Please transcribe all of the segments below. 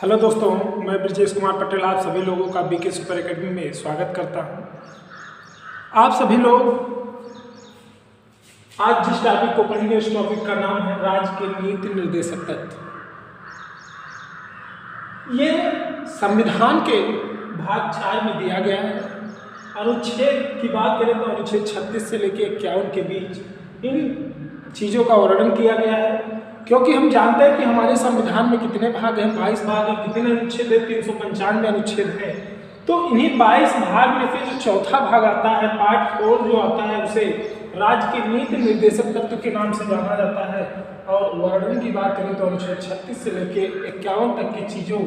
Hello दोस्तों, मैं ब्रजेश कुमार पटेल आप सभी लोगों का बीके सुपर एकेडमी में स्वागत करता हूं। आप सभी लोग आज जिस टॉपिक को पढ़ेंगे उस टॉपिक का नाम है राज्य के नीति निर्देशक तत्व। ये संविधान के भाग 4 में दिया गया है। अनुच्छेद की बात करें तो अनुच्छेद 36 से लेकर 51 के बीच इन चीज़ों का वर्णन किया गया है, क्योंकि हम जानते हैं कि हमारे संविधान में कितने भाग हैं, 22 भाग हैं। कितने अनुच्छेद है? 395 अनुच्छेद है। तो इन्हीं 22 भाग में से जो चौथा भाग आता है, पार्ट 4 जो आता है, उसे राज्य के नीति निर्देशक तत्व के नाम से जाना जाता है। और वर्णन की बात करें तो अनुच्छेद 36 से लेकर 51 तक की चीज़ों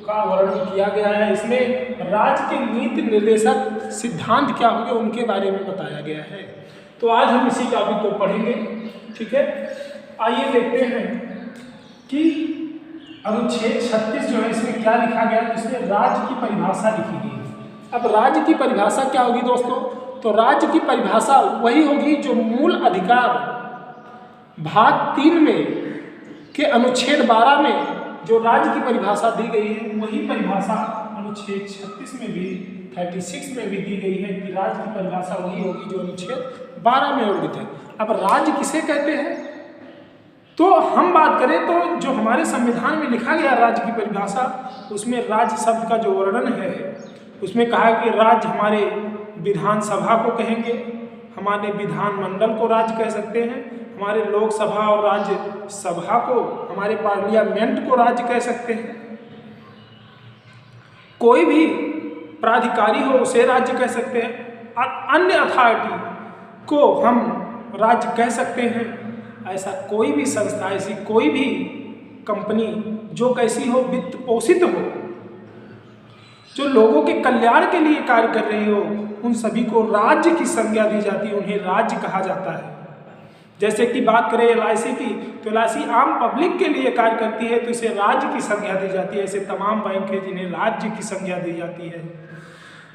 का वर्णन किया गया है। इसमें राज्य के नीति निर्देशक सिद्धांत क्या होंगे उनके बारे में बताया गया है। तो आज हम इसी टॉपिक को पढ़ेंगे, ठीक है। आइए देखते हैं कि अनुच्छेद 36 जो है इसमें क्या लिखा गया है। इसमें राज्य की परिभाषा लिखी गई है। अब राज्य की परिभाषा क्या होगी दोस्तों? तो राज्य की परिभाषा वही होगी जो मूल अधिकार भाग 3 में के अनुच्छेद 12 में जो राज्य की परिभाषा दी गई है, वही परिभाषा अनुच्छेद 36 में भी 36 में भी दी गई है कि राज्य की परिभाषा वही होगी जो अनुच्छेद 12 में वर्णित है। अब राज्य किसे कहते हैं? तो हम बात करें तो जो हमारे संविधान में लिखा गया राज्य की परिभाषा, उसमें राज्य शब्द का जो वर्णन है उसमें कहा कि राज्य हमारे विधानसभा को कहेंगे, हमारे विधानमंडल को राज्य कह सकते हैं, हमारे लोकसभा और राज्यसभा को, हमारे पार्लियामेंट को राज्य कह सकते हैं। कोई भी प्राधिकारी हो उसे राज्य कह सकते हैं। अन्य अथॉरिटी को हम राज्य कह सकते हैं। ऐसा कोई भी संस्था, ऐसी कोई भी कंपनी जो कैसी हो, वित्त पोषित हो, जो लोगों के कल्याण के लिए कार्य कर रही हो, उन सभी को राज्य की संज्ञा दी जाती है, उन्हें राज्य कहा जाता है। जैसे कि बात करें LIC की, तो LIC आम पब्लिक के लिए कार्य करती है तो इसे राज्य की संज्ञा दी जाती है। ऐसे तमाम बैंक है जिन्हें राज्य की संज्ञा दी जाती है।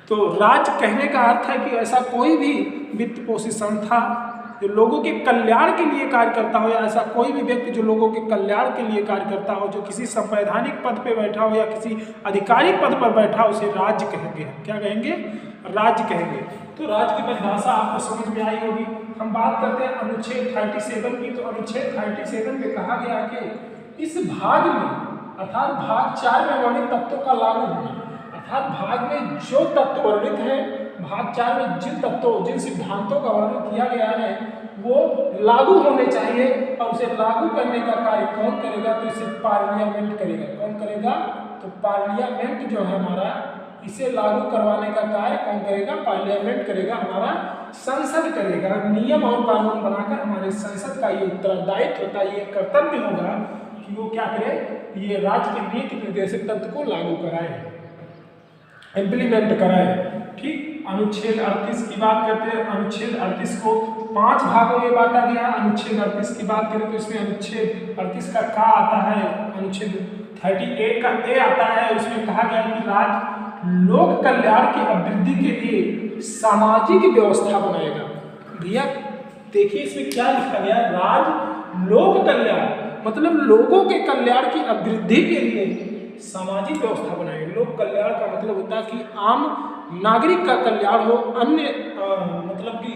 तो राज्य कहने का अर्थ है कि ऐसा कोई भी वित्त पोषित संस्था जो लोगों के कल्याण के लिए कार्य करता हो, या ऐसा कोई भी व्यक्ति जो लोगों के कल्याण के लिए कार्य करता हो, जो किसी संवैधानिक पद पे बैठा हो या किसी आधिकारिक पद पर बैठा हो, उसे राज्य कहेंगे। क्या कहेंगे? राज्य कहेंगे। तो राज्य की परिभाषा आपको समझ में आई होगी। हम बात करते हैं अनुच्छेद 37 की। तो अनुच्छेद 37 में कहा गया कि इस भाग में, अर्थात भाग 4 में वर्णित तत्वों का लागू होना, अर्थात भाग में जो तत्व वर्णित है, भाग 4 में जिन तत्वों, जिन सिद्धांतों का वर्णन किया गया है वो लागू होने चाहिए। और उसे लागू करने का कार्य कौन करेगा? तो इसे पार्लियामेंट करेगा। कौन करेगा? तो पार्लियामेंट जो है हमारा, इसे लागू करवाने का कार्य कौन करेगा? पार्लियामेंट करेगा, हमारा संसद करेगा। नियम और कानून बनाकर हमारे संसद का ये उत्तरदायित्व होता है, ये कर्तव्य होगा कि वो क्या करे, ये राज्य के नीति निर्देशक तत्व को लागू कराए, इम्प्लीमेंट कराए। ठीक। अनुच्छेद 38 की बात करते हैं। अनुच्छेद 38 को 5 भागों में बांटा गया। अनुच्छेद 38 की बात करें तो इसमें अनुच्छेद 38 का आता है, अनुच्छेद 38 का ए आता है। उसमें कहा गया कि राज्य लोक कल्याण की अभिवृद्धि के लिए सामाजिक व्यवस्था बनाएगा। भैया देखिए इसमें क्या लिखा गया, राज्य लोक कल्याण मतलब लोगों के कल्याण की अभिवृद्धि के लिए सामाजिक व्यवस्था बनाएंगे। लोक कल्याण का मतलब होता है कि आम नागरिक का कल्याण हो, अन्य मतलब कि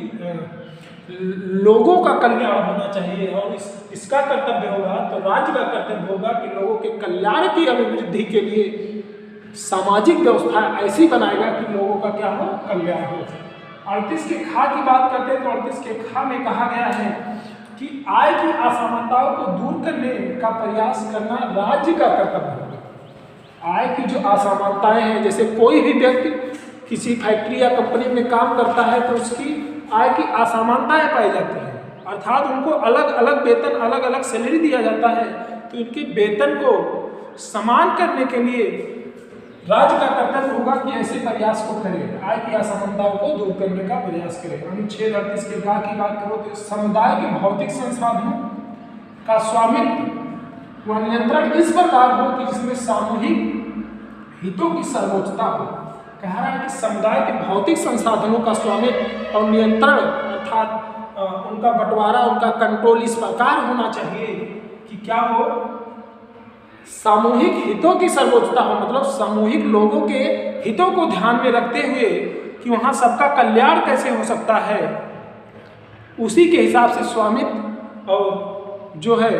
लोगों का कल्याण होना चाहिए। और इसका कर्तव्य होगा, तो राज्य का कर्तव्य होगा कि लोगों के कल्याण की अभिवृद्धि के लिए सामाजिक व्यवस्था ऐसी बनाएगा कि लोगों का क्या हो, कल्याण हो। 38 के खा की बात करते हैं तो 38 के खा में कहा गया है कि आय की असमानताओं को दूर करने का प्रयास करना राज्य का कर्तव्य होगा। आय की जो असमानताएं हैं, जैसे कोई भी व्यक्ति किसी फैक्ट्री या कंपनी में काम करता है तो उसकी आय की असमानताएं पाई जाती हैं, अर्थात उनको अलग अलग वेतन, अलग अलग सैलरी दिया जाता है। तो इनके वेतन को समान करने के लिए राज्य का कर्तव्य होगा कि ऐसे प्रयास को करे, आय की असमानताओं को दूर करने का प्रयास करे। अनुच्छेद 38 के गा की बात करो तो समुदाय के भौतिक संसाधनों का स्वामित्व व नियंत्रण इस प्रकार हो कि जिसमें सामूहिक हितों की सर्वोच्चता हो। कह रहा है कि समुदाय के भौतिक संसाधनों का स्वामित्व और नियंत्रण, अर्थात उनका बंटवारा, उनका कंट्रोल इस प्रकार होना चाहिए कि क्या हो, सामूहिक हितों की सर्वोच्चता हो, मतलब सामूहिक लोगों के हितों को ध्यान में रखते हुए कि वहाँ सबका कल्याण कैसे हो सकता है, उसी के हिसाब से स्वामित्व और जो है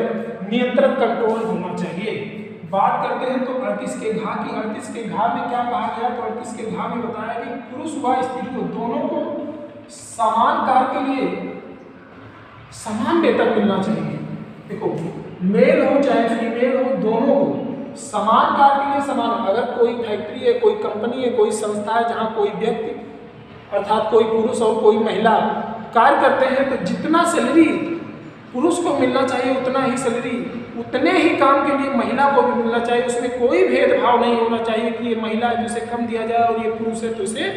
नियंत्रण कंट्रोल होना चाहिए। बात करते हैं तो 38 के घा की। 38 के घा में क्या कहा गया, तो 38 के घा में बताया कि पुरुष व स्त्री को दोनों को समान कार्य के लिए समान वेतन मिलना चाहिए। देखो, मेल हो चाहे फीमेल हो, दोनों को समान कार्य के लिए समान। अगर कोई फैक्ट्री है, कोई कंपनी है, कोई संस्था है जहाँ कोई व्यक्ति अर्थात कोई पुरुष और कोई महिला कार्य करते हैं, तो जितना सैलरी पुरुष को मिलना चाहिए उतना ही सैलरी, उतने ही काम के लिए महिला को भी मिलना चाहिए। उसमें कोई भेदभाव नहीं होना चाहिए कि ये महिला है तो इसे कम दिया जाए और ये पुरुष है तो इसे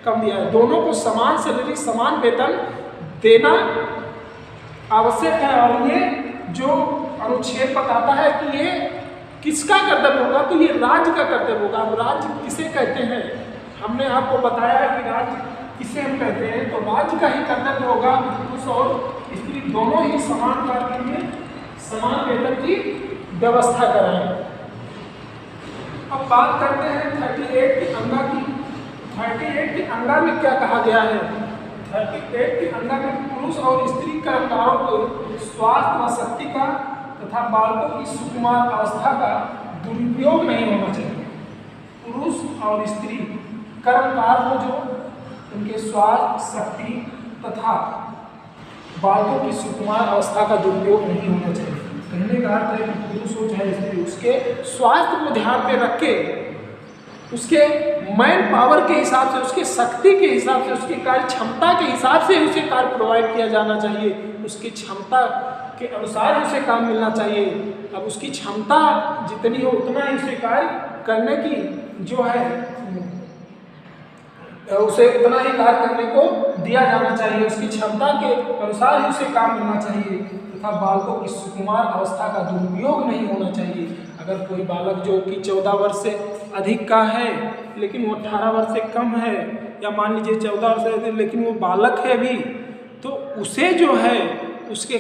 कम दिया जाए। दोनों को समान सैलरी, समान वेतन देना आवश्यक है। और ये जो अनुच्छेद बताता है कि ये किसका कर्तव्य होगा, तो ये राज्य का कर्तव्य होगा। अब राज्य किसे कहते हैं, हमने आपको बताया कि राज्य किसे हम कहते हैं, तो राज्य का ही कर्तव्य होगा पुरुष और स्त्री दोनों ही समान कार्य के लिए समान वेतन की व्यवस्था कराएं। अब बात करते हैं 38 की अंगा की। 38 की अंगा में क्या कहा गया है, 38 की अंगा में पुरुष और स्त्री कर्मकारों को स्वास्थ्य व शक्ति का तथा बालकों की सुकुमार अवस्था का दुरुपयोग नहीं होना चाहिए। पुरुष और स्त्री कर्मकार को जो उनके स्वास्थ्य, शक्ति तथा बालकों की सुकुमार अवस्था का दुरुपयोग नहीं होना चाहिए। कहने का अर्थ है कि पुरुष हो चाहे स्त्री, उसके स्वास्थ्य को ध्यान में रख के, उसके मैन पावर के हिसाब से, उसके शक्ति के हिसाब से, उसकी कार्य क्षमता के हिसाब से उसे कार्य प्रोवाइड किया जाना चाहिए। उसकी क्षमता के अनुसार उसे काम मिलना चाहिए। अब उसकी क्षमता जितनी हो उतना ही उसे कार्य करने की जो है उसे उतना ही कार्य करने को दिया जाना चाहिए। उसकी क्षमता के अनुसार ही उसे काम मिलना चाहिए तथा बालकों की सुकुमार अवस्था का दुरुपयोग नहीं होना चाहिए। अगर कोई बालक जो कि 14 वर्ष से अधिक का है लेकिन वो 18 वर्ष से कम है, या मान लीजिए 14 वर्ष से लेकिन वो बालक है अभी, तो उसे जो है उसके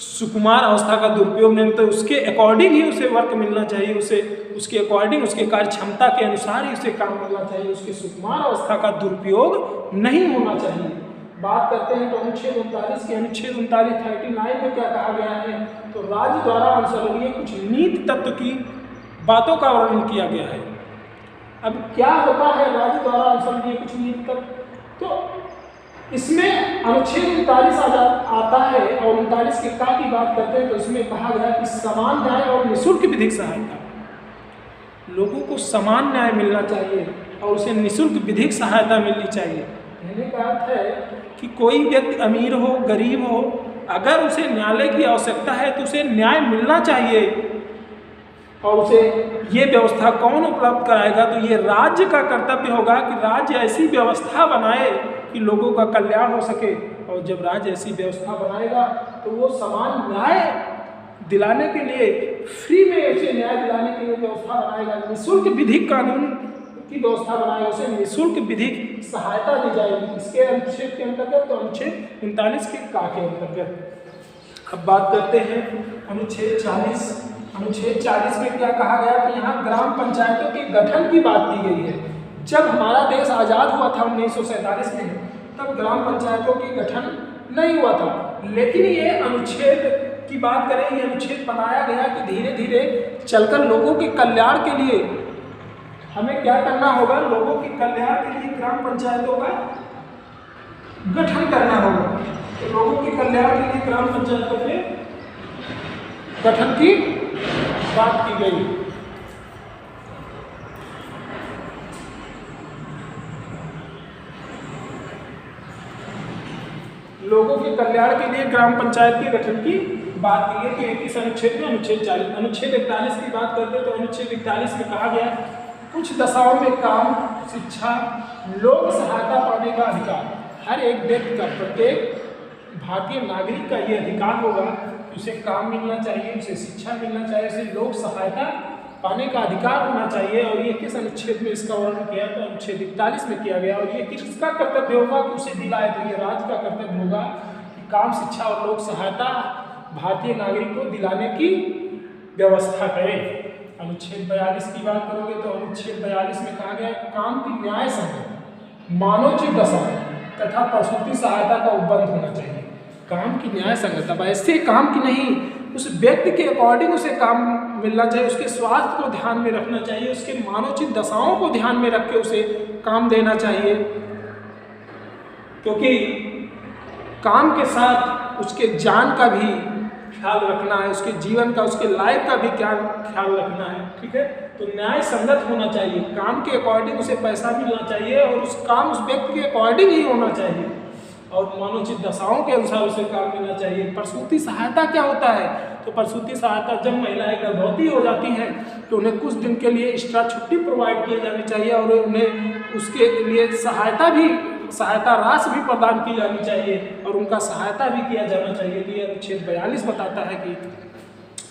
सुकुमार अवस्था का दुरुपयोग नहीं होता, उसके अकॉर्डिंग ही उसे वर्क मिलना चाहिए। उसे उसके अकॉर्डिंग, उसके कार्य क्षमता के अनुसार ही उसे काम मिलना चाहिए। उसके सुकुमार अवस्था का दुरुपयोग नहीं होना चाहिए। बात करते हैं तो अनुच्छेद 39 के। अनुच्छेद 39 में क्या कहा गया है, तो राज्य द्वारा अनुसरणीय कुछ नीति तत्व की बातों का वर्णन किया गया है। अब क्या होता है राज्य द्वारा अनुसरणीय कुछ नीति तत्व, तो इसमें अनुच्छेद 39 आता है और 39 के का की बात करते हैं तो इसमें कहा गया कि समान न्याय और निःशुल्क विधिक सहायता। लोगों को समान न्याय मिलना चाहिए और उसे निःशुल्क विधिक सहायता मिलनी चाहिए। कहने का अर्थ है कि कोई व्यक्ति अमीर हो, गरीब हो, अगर उसे न्यायालय की आवश्यकता है तो उसे न्याय मिलना चाहिए। और उसे ये व्यवस्था कौन उपलब्ध कराएगा, तो ये राज्य का कर्तव्य होगा कि राज्य ऐसी व्यवस्था बनाए कि लोगों का कल्याण हो सके। और जब राज्य ऐसी व्यवस्था बनाएगा तो वो समान न्याय दिलाने के लिए, फ्री में उसे न्याय दिलाने के लिए व्यवस्था बनाएगा। निःशुल्क विधिक कानून की व्यवस्था बनाएगा, उसे निःशुल्क विधिक सहायता दी जाएगी। इसके अनुच्छेद के अंतर्गत, तो अनुच्छेद 39 के का के अंतर्गत। अब बात करते हैं अनुच्छेद 40। अनुच्छेद 40 में क्या कहा गया कि यहाँ ग्राम पंचायतों के गठन की बात की गई है। जब हमारा देश आज़ाद हुआ था 1947 में, तब ग्राम पंचायतों के गठन नहीं हुआ था। लेकिन ये अनुच्छेद की बात करें, ये अनुच्छेद बनाया गया कि धीरे धीरे चलकर लोगों के कल्याण के लिए हमें क्या करना होगा, लोगों के कल्याण के लिए ग्राम पंचायतों का गठन करना होगा। तो लोगों के कल्याण के लिए ग्राम पंचायतों के गठन की बात की गई। लोगों के कल्याण के लिए ग्राम पंचायत के गठन की बात की गई। तो 21 अनुच्छेद में अनुच्छेद 40। अनुच्छेद 41 की बात करते हैं तो अनुच्छेद 41 में कहा गया कुछ दशाओं में काम, शिक्षा, लोक सहायता पाने का अधिकार हर एक व्यक्ति का, प्रत्येक भारतीय नागरिक का ये अधिकार होगा। उसे काम मिलना चाहिए, उसे शिक्षा मिलना चाहिए, उसे लोक सहायता पाने का अधिकार होना चाहिए। और ये किस अनुच्छेद में इसका वर्णन किया, तो अनुच्छेद 41 में किया गया। और ये किसका कर्तव्य होगा कि उसे दिलाए, तो ये राज्य का कर्तव्य होगा कि काम, शिक्षा और लोक सहायता भारतीय नागरिक को दिलाने की व्यवस्था करें। अनुच्छेद 42 की बात करोगे तो अनुच्छेद 42 में कहा गया काम की न्याय संगत मानवोचित दशा तथा प्रसूति सहायता का उपबंध होना चाहिए। काम की न्याय संगत, अब ऐसे काम की नहीं, उस व्यक्ति के अकॉर्डिंग उसे काम मिलना चाहिए, उसके स्वास्थ्य को ध्यान में रखना चाहिए, उसके मानवोचित दशाओं को ध्यान में रख के उसे काम देना चाहिए, क्योंकि काम के साथ उसके जान का भी ख्याल रखना है, उसके जीवन का, उसके लाइफ का भी ख्याल रखना है। ठीक है, तो न्याय संगत होना चाहिए, काम के अकॉर्डिंग उसे पैसा मिलना चाहिए और उस काम उस व्यक्ति के अकॉर्डिंग ही होना चाहिए और मानवोचित दशाओं के अनुसार उसे काम मिलना चाहिए। प्रसूति सहायता क्या होता है? तो प्रसूति सहायता जब महिलाएं गर्भवती हो जाती हैं तो उन्हें कुछ दिन के लिए एक्स्ट्रा छुट्टी प्रोवाइड की जानी चाहिए और उन्हें उसके लिए सहायता राशि भी प्रदान की जानी चाहिए और उनका सहायता भी किया जाना चाहिए। तो ये अनुच्छेद 42 बताता है कि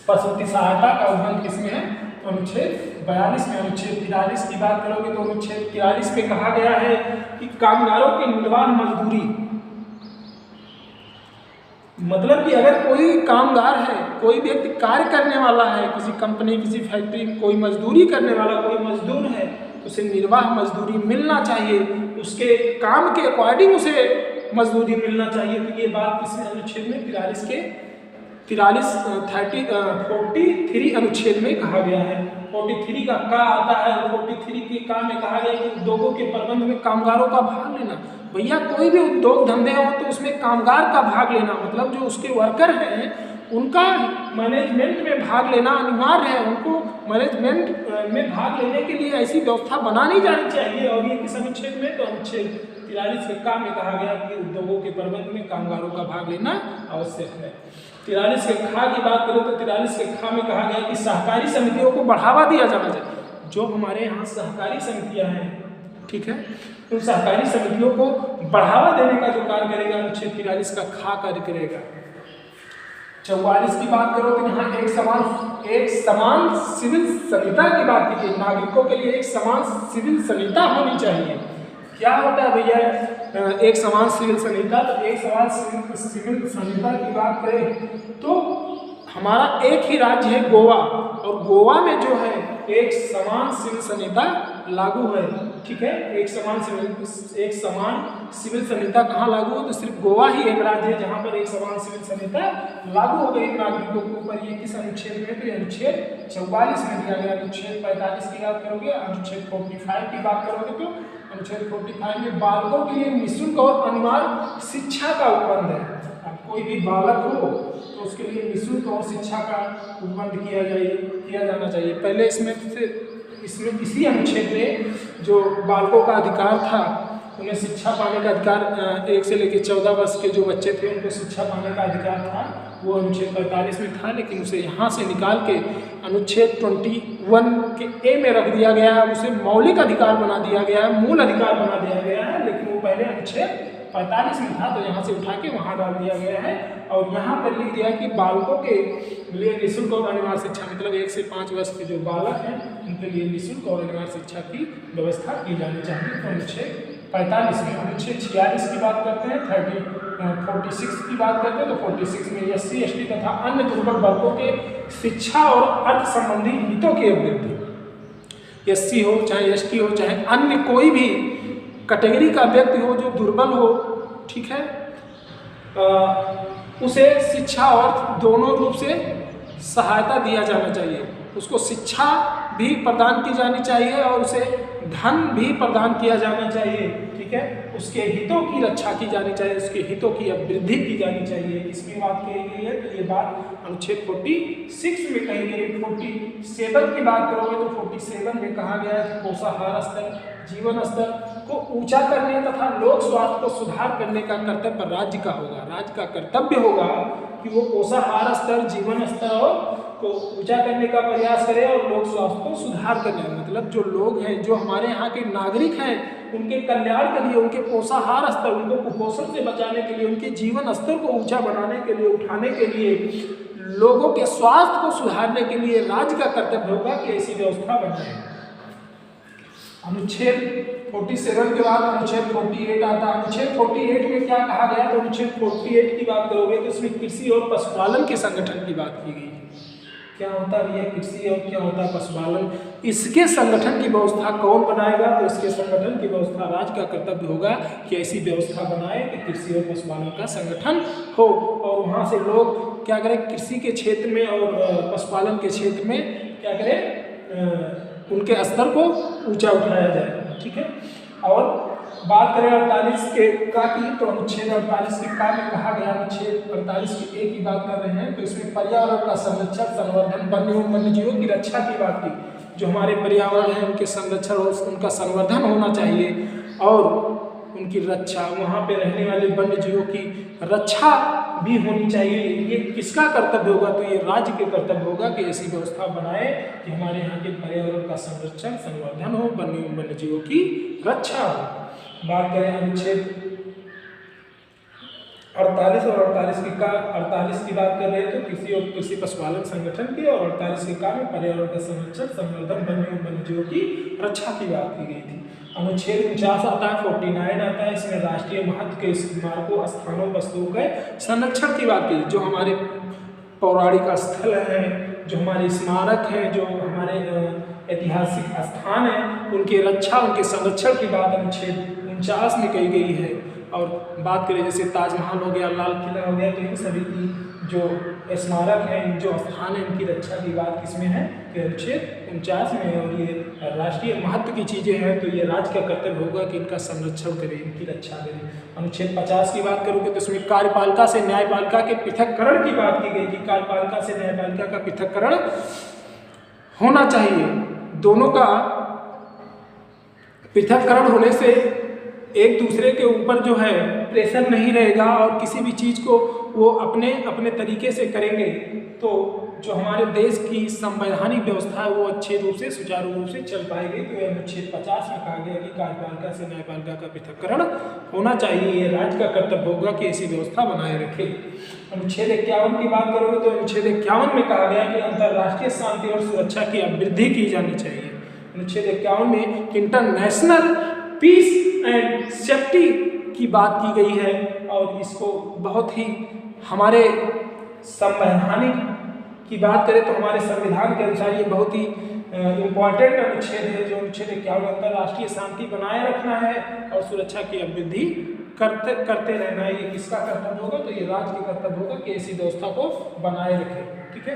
प्रसूति सहायता का उल्लंघन किसमें है? तो अनुच्छेद 42 में। अनुच्छेद 43 की बात करोगे तो अनुच्छेद 43 में कहा गया है कि कामगारों की निर्वाह मजदूरी, मतलब कि अगर कोई कामगार है, कोई व्यक्ति कार्य करने वाला है, किसी कंपनी, किसी फैक्ट्री में कोई मजदूरी करने वाला कोई मजदूर है, उसे निर्वाह मजदूरी मिलना चाहिए, उसके काम के अकॉर्डिंग उसे मजदूरी मिलना चाहिए। तो ये बात किस अनुच्छेद में? 43 अनुच्छेद में कहा गया है। 43 का आता है, 43 के का में कहा गया कि उद्योगों के प्रबंध में कामगारों का भाग लेना। भैया कोई भी उद्योग धंधे हो तो उसमें कामगार का भाग लेना, मतलब जो उसके वर्कर हैं उनका मैनेजमेंट में भाग लेना अनिवार्य है। उनको मैनेजमेंट में भाग लेने के लिए ऐसी व्यवस्था बनानी जानी चाहिए। और ये किस अनुच्छेद में? तो अनुच्छेद 43 के का में कहा गया कि उद्योगों के प्रबंध में कामगारों का भाग लेना आवश्यक है। 43 के खा की बात करो तो 43 के खा में कहा गया कि सहकारी समितियों को बढ़ावा दिया जाना चाहिए। जो हमारे यहाँ सहकारी समितियाँ हैं, ठीक है, उन सहकारी समितियों को बढ़ावा देने का जो कार्य करेगा अनुच्छेद 43 का खा कार्य करेगा। 44 की बात करो तो यहाँ एक समान सिविल संहिता की बात की गई। नागरिकों के लिए एक समान सिविल संहिता होनी चाहिए। क्या होता है भैया एक समान सिविल संहिता? तो एक समान सिविल संहिता की बात करें तो हमारा एक ही राज्य है गोवा, और गोवा में जो है एक समान सिविल संहिता लागू है। ठीक है, एक समान सिविल संहिता कहाँ लागू है? तो सिर्फ गोवा ही एक राज्य है जहाँ पर एक समान सिविल संहिता लागू हो गई नागरिकों के ऊपर। ये किस अनुच्छेद में? तो अनुच्छेद 44 में दिया गया। अनुच्छेद 45 की बात करोगे, अनुच्छेद 45 की बात करोगे तो अनुच्छेद 45 में बालकों के लिए निःशुल्क और अनिवार्य शिक्षा का उपबंध है। अब कोई भी बालक हो तो उसके लिए निःशुल्क और शिक्षा का उपबंध किया जाना चाहिए। पहले इसमें इसी अनुच्छेद में जो बालकों का अधिकार था, उन्हें शिक्षा पाने का अधिकार 1 से लेकर 14 वर्ष के जो बच्चे थे उनको शिक्षा पाने का अधिकार था, वो अनुच्छेद 45 में था। लेकिन उसे यहाँ से निकाल के अनुच्छेद 21 के ए में रख दिया गया है, उसे मौलिक अधिकार बना दिया गया है, मूल अधिकार बना दिया गया है। लेकिन वो पहले अनुच्छेद 45 में था तो यहाँ से उठा के वहाँ डाल दिया गया है और यहाँ पर लिख दिया कि बालकों के लिए निःशुल्क और अनिवार्य शिक्षा, मतलब 1 से 5 वर्ष के जो बालक हैं उनके लिए निःशुल्क और अनिवार्य शिक्षा की व्यवस्था की जानी चाहिए। तो अनुच्छेद 45 में। अनुच्छेद 46 की बात करते हैं, 46 की बात करते हैं तो 46 में SC ST तथा अन्य दुर्बल वर्गों के शिक्षा और अर्थ संबंधी हितों की अभिवृद्धि। SC हो चाहे ST हो चाहे अन्य कोई भी कैटेगरी का व्यक्ति हो जो दुर्बल हो, ठीक है, उसे शिक्षा और अर्थ दोनों रूप से सहायता दिया जाना चाहिए। उसको शिक्षा भी प्रदान की जानी चाहिए और उसे धन भी प्रदान किया जाना चाहिए। ठीक है, उसके हितों की रक्षा की जानी चाहिए, उसके हितों की वृद्धि की जानी चाहिए। इसमें बात कही गई है तो ये बात अनुच्छेद 46 में कही गई है। 47 की बात करोगे तो 47 में कहा गया है कि पोषाहार स्तर, जीवन स्तर को ऊंचा करने तथा लोक स्वास्थ्य को सुधार करने का कर्तव्य राज्य का होगा। राज्य का कर्तव्य होगा कि वो पोषाहार स्तर, जीवन स्तर को ऊंचा करने का प्रयास करे और लोक स्वास्थ्य को सुधार करने, मतलब जो लोग हैं, जो हमारे यहाँ के नागरिक हैं, उनके कल्याण के लिए, उनके पोषाहार स्तर, उनको कुपोषण से बचाने के लिए, उनके जीवन स्तर को ऊंचा बनाने के लिए, उठाने के लिए, लोगों के स्वास्थ्य को सुधारने के लिए राज्य का कर्तव्य होगा कि ऐसी व्यवस्था बनाए। अनुच्छेद 47 के बाद अनुच्छेद 48 आता है। अनुच्छेद 48 में क्या कहा गया? तो अनुच्छेद 48 की बात करोगे तो इसमें कृषि और पशुपालन के संगठन की बात की गई है। क्या होता है भैया कृषि और क्या होता है पशुपालन। इसके संगठन की व्यवस्था कौन बनाएगा, तो इसके संगठन की व्यवस्था राज्य का कर्तव्य होगा कि ऐसी व्यवस्था बनाए कि कृषि और पशुपालन का संगठन हो, और वहाँ से लोग क्या करें, कृषि के क्षेत्र में और पशुपालन के क्षेत्र में क्या करें, उनके स्तर को ऊंचा उठाया जाए। ठीक है। और बात करें 48 के का की, तो अनुच्छेद 48 के का में कहा गया, अनुच्छेद 48 के ए की बात कर रहे हैं, तो इसमें पर्यावरण का संरक्षण, संवर्धन, वन्य एवं वन्यजीवों की रक्षा की बात की। जो हमारे पर्यावरण है उनके संरक्षण और उनका संवर्धन होना चाहिए, और उनकी रक्षा, वहाँ पे रहने वाले वन्य जीवों की रक्षा भी होनी चाहिए। ये किसका कर्तव्य होगा, तो ये राज्य के कर्तव्य होगा कि ऐसी व्यवस्था बनाए कि हमारे यहाँ के पर्यावरण का संरक्षण, संवर्धन हो, वन्य जीवों की रक्षा हो। बात करें अनुच्छेद 48 और 48 की का, 48 की बात कर रहे हैं तो कृषि और कृषि पशुपालन संगठन की, और 48 के का में पर्यावरण का संरक्षण, संवर्धन, वन्य जीवों की रक्षा की बात की गई थी। अनुच्छेद 49 आता है, 49 आता है, इसमें राष्ट्रीय महत्व के स्मारकों, स्थानों, वस्तुओं के संरक्षण की बात की। जो हमारे पौराणिक स्थल हैं, जो हमारे स्मारक हैं, जो हमारे ऐतिहासिक स्थान हैं, उनकी रक्षा, उनके संरक्षण की बात अनुच्छेद 49 में कही गई है। और बात करें जैसे ताजमहल हो गया, लाल किला हो गया, तो इन सभी की जो स्मारक हैं, जो स्थान है, इनकी रक्षा की बात किसमें है, कि अनुच्छेद 49 में। और ये राष्ट्रीय महत्व की चीज़ें हैं, तो ये राज्य का कर्तव्य होगा कि इनका संरक्षण करें, इनकी रक्षा करें। अनुच्छेद 50 की बात करोगे तो इसमें कार्यपालिका से न्यायपालिका के पृथक्करण की बात की गई कि कार्यपालिका से न्यायपालिका का पृथक्करण होना चाहिए। दोनों का पृथक्करण होने से एक दूसरे के ऊपर जो है प्रेशर नहीं रहेगा, और किसी भी चीज़ को वो अपने अपने तरीके से करेंगे, तो जो हमारे देश की संवैधानिक व्यवस्था है वो अच्छे रूप से, सुचारू रूप से चल पाएगी। तो अनुच्छेद 50 में कहा गया कि कार्यपालिका से न्यायपालिका का पृथक्करण होना चाहिए, ये राज्य का कर्तव्य होगा कि ऐसी व्यवस्था बनाए रखे। अनुच्छेद 51 की बात करोगे तो अनुच्छेद 51 में कहा गया कि अंतर्राष्ट्रीय शांति और सुरक्षा की वृद्धि की जानी चाहिए। अनुच्छेद 51 में इंटरनेशनल पीस एंड सेफ्टी की बात की गई है, और इसको बहुत ही हमारे संवैधानिक की बात करें तो हमारे संविधान के अनुसार ये बहुत ही इम्पॉर्टेंट अनुच्छेद है। जो अनुच्छेद 51 अंतर्राष्ट्रीय शांति बनाए रखना है और सुरक्षा की वृद्धि करते रहना है। ये किसका कर्तव्य होगा, तो ये राज्य का कर्तव्य होगा कि ऐसी व्यवस्था को बनाए रखे। ठीक है।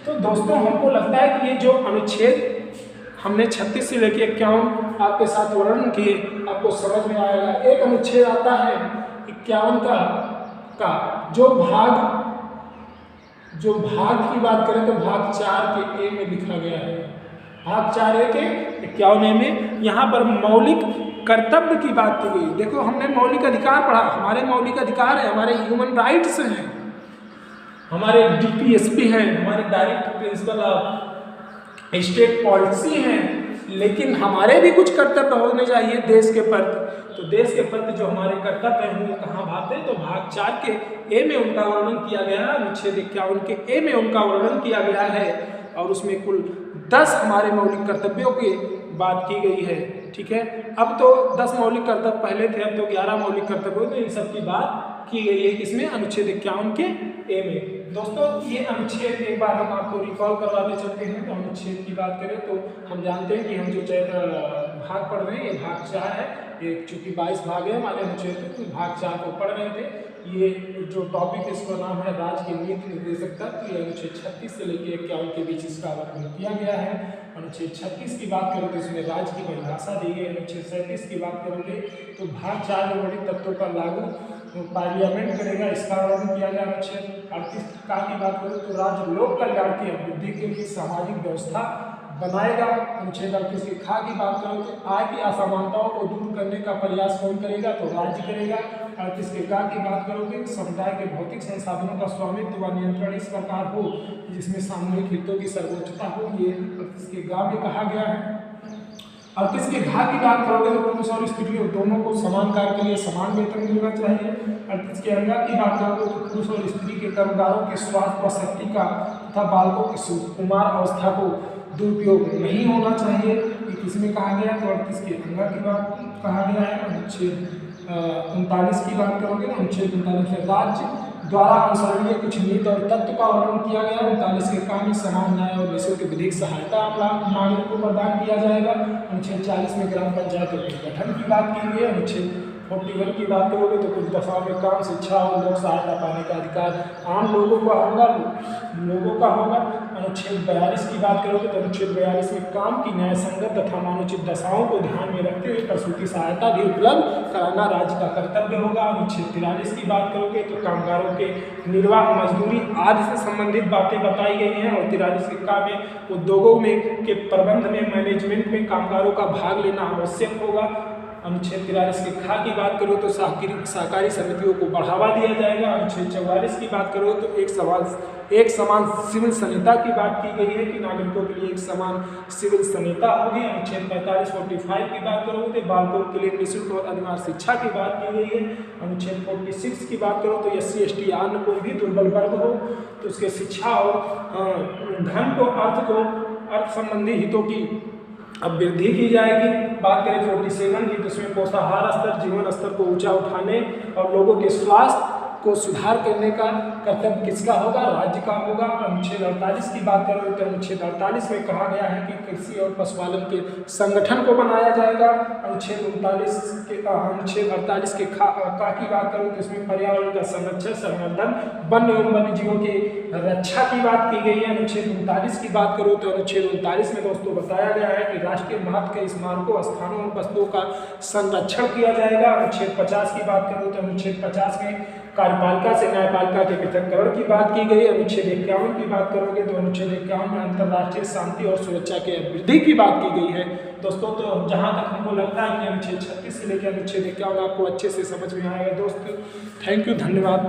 तो दोस्तों हमको लगता है कि ये जो अनुच्छेद हमने 36 से लेकर 51 आपके साथ वर्णन किए, आपको समझ में आएगा। एक अनुच्छेद आता है 51 का जो भाग की बात करें तो भाग 4 के ए में लिखा गया है। भाग 4 के 51 में यहाँ पर मौलिक कर्तव्य की बात की गई। देखो हमने मौलिक अधिकार पढ़ा, हमारे मौलिक अधिकार है, हमारे ह्यूमन राइट्स हैं, हमारे DPSP हैं, हमारे direct principle of state policy हैं, लेकिन हमारे भी कुछ कर्तव्य होने चाहिए देश के प्रति। तो देश के प्रति जो हमारे कर्तव्य हैं वो कहाँ भागते हैं, तो भाग 4 के ए में उनका वर्णन किया गया है। अनुच्छेद 51 के ए में उनका वर्णन किया गया है, और उसमें कुल 10 हमारे मौलिक कर्तव्यों की बात की गई है। ठीक है। अब तो 10 मौलिक कर्तव्य पहले थे, अब तो 11 मौलिक कर्तव्य, तो इन सब की बात की गई है किसमें, अनुच्छेद 51 के ए में। दोस्तों ये अनुच्छेद एक बार हम आपको रिकॉल करवाते चलते हैं। तो अनुच्छेद की बात करें तो हम जानते हैं कि हम जो भाग पढ़ रहे हैं ये भाग 4 है। ये चूँकि 22 भाग है हमारे अनुच्छेद, तो भाग 4 को पढ़ रहे थे। ये जो टॉपिक इसका नाम है राज्य के नीति निर्देशक तत्व, ये अनुच्छेद 36 से लेकर 51 के बीच इसका वर्णन किया गया है। अनुच्छेद 36 की बात करें तो इसमें राज्य की परिभाषा दी गई। अनुच्छेद 37 की बात करोगे तो भाग 4 में मौलिक तत्वों का लागू पार्लियामेंट करेगा, इसका वर्णन किया गया। अनुच्छेद 38 का की बात करें तो राज्य लोक कल्याण की वृद्धि के लिए सामाजिक व्यवस्था बनाएगा। अनुच्छेद 38 की खा की बात करो तो आय की असमानताओं को दूर करने का प्रयास कौन करेगा, तो राज्य करेगा। 38 के का की बात करोगे समुदाय के भौतिक संसाधनों का स्वामित्व व नियंत्रण इस प्रकार हो जिसमें सामूहिक हितों की सर्वोच्चता हो, ये 38 के गा में कहा गया है। 38 के घा की बात करोगे तो पुरुष और स्त्री दोनों को समान कार्य के लिए समान वेतन मिलना चाहिए। 38 के अंगा की बात करोगे तो पुरुष और स्त्री के कर्मकारों के स्वास्थ्य व शक्ति का तथा बालकों की सुकुमार अवस्था को दुरुपयोग नहीं होना चाहिए, ये किसमें कहा गया, तो 38 के अंगा की बात कहा गया है। अनुच्छेद 39 की बात करोगे ना, अनुच्छेद 39 में राज्य द्वारा अनुसरणीय कुछ नीति और तत्व का वर्णन किया गया। 39 के काम में समान न्याय और निःशुल्क विधिक सहायता नागरिक को प्रदान किया जाएगा। अनुच्छेद 40 में ग्राम पंचायतों के गठन की बात की गई है। अनुच्छेद 41 की बात करोगे तो कुछ दफाओं में काम, शिक्षा और लोक सहायता पाने का अधिकार आम लोगों का होगा। अनुच्छेद 42 की बात करोगे तो अनुच्छेद 42 में काम की न्याय संगत तथा मानोचित दशाओं को ध्यान में रखते हुए प्रसूति सहायता भी उपलब्ध कराना राज्य का कर्तव्य होगा। अनुच्छेद 43 की बात करोगे तो कामगारों के निर्वाह, मजदूरी आदि से संबंधित बातें बताई गई हैं। और 43 के काम में उद्योगों में के प्रबंध में, मैनेजमेंट में कामगारों का भाग लेना आवश्यक होगा। अनुच्छेद 43 के खा की बात करो तो सहकारी समितियों को बढ़ावा दिया जाएगा। अनुच्छेद 44 की बात करो तो एक समान सिविल संहिता की बात की गई है कि नागरिकों के लिए एक समान सिविल संहिता होगी। अनुच्छेद 45 की बात करो तो बालकों के लिए निःशुल्क और अनिवार्य शिक्षा की बात की गई है। अनुच्छेद 46 की बात करो तो SC ST अन्य कोई भी दुर्बल वर्ग हो तो उसके शिक्षा और धन को अर्थ संबंधी हितों की अब वृद्धि की जाएगी। बात करें 47 की तो उसमें पोषाहार स्तर, जीवन स्तर को ऊंचा उठाने और लोगों के स्वास्थ्य को सुधार करने का कर्तव्य किसका होगा? राज्य का होगा। अनुच्छेद 48 की बात करें तो अनुच्छेद 48 में कहा गया है कि कृषि और पशुपालन के संगठन को बनाया जाएगा। अनुच्छेद 48 के का की बात करूँ तो इसमें पर्यावरण का संरक्षण, संवर्धन, वन्य एवं वन्य जीवों की रक्षा की बात की गई है। अनुच्छेद 39 की बात करूँ तो अनुच्छेद 39 में दोस्तों बताया गया है कि राष्ट्रीय महत्व के स्मारकों, स्थानों और वस्तुओं का संरक्षण किया जाएगा। अनुच्छेद 50 की बात करूँ तो अनुच्छेद 50 में कार्यपालिका से न्यायपालिका के पृथक्करण की बात की गई। अनुच्छेद 51 की बात करोगे तो अनुच्छेद 51 में अंतर्राष्ट्रीय शांति और सुरक्षा के वृद्धि की बात की गई है। दोस्तों तो जहां तक हमको लगता है कि अनुच्छेद 36 से लेकर अनुच्छेद 51 आपको अच्छे से समझ में आएगा। दोस्तों थैंक यू, धन्यवाद।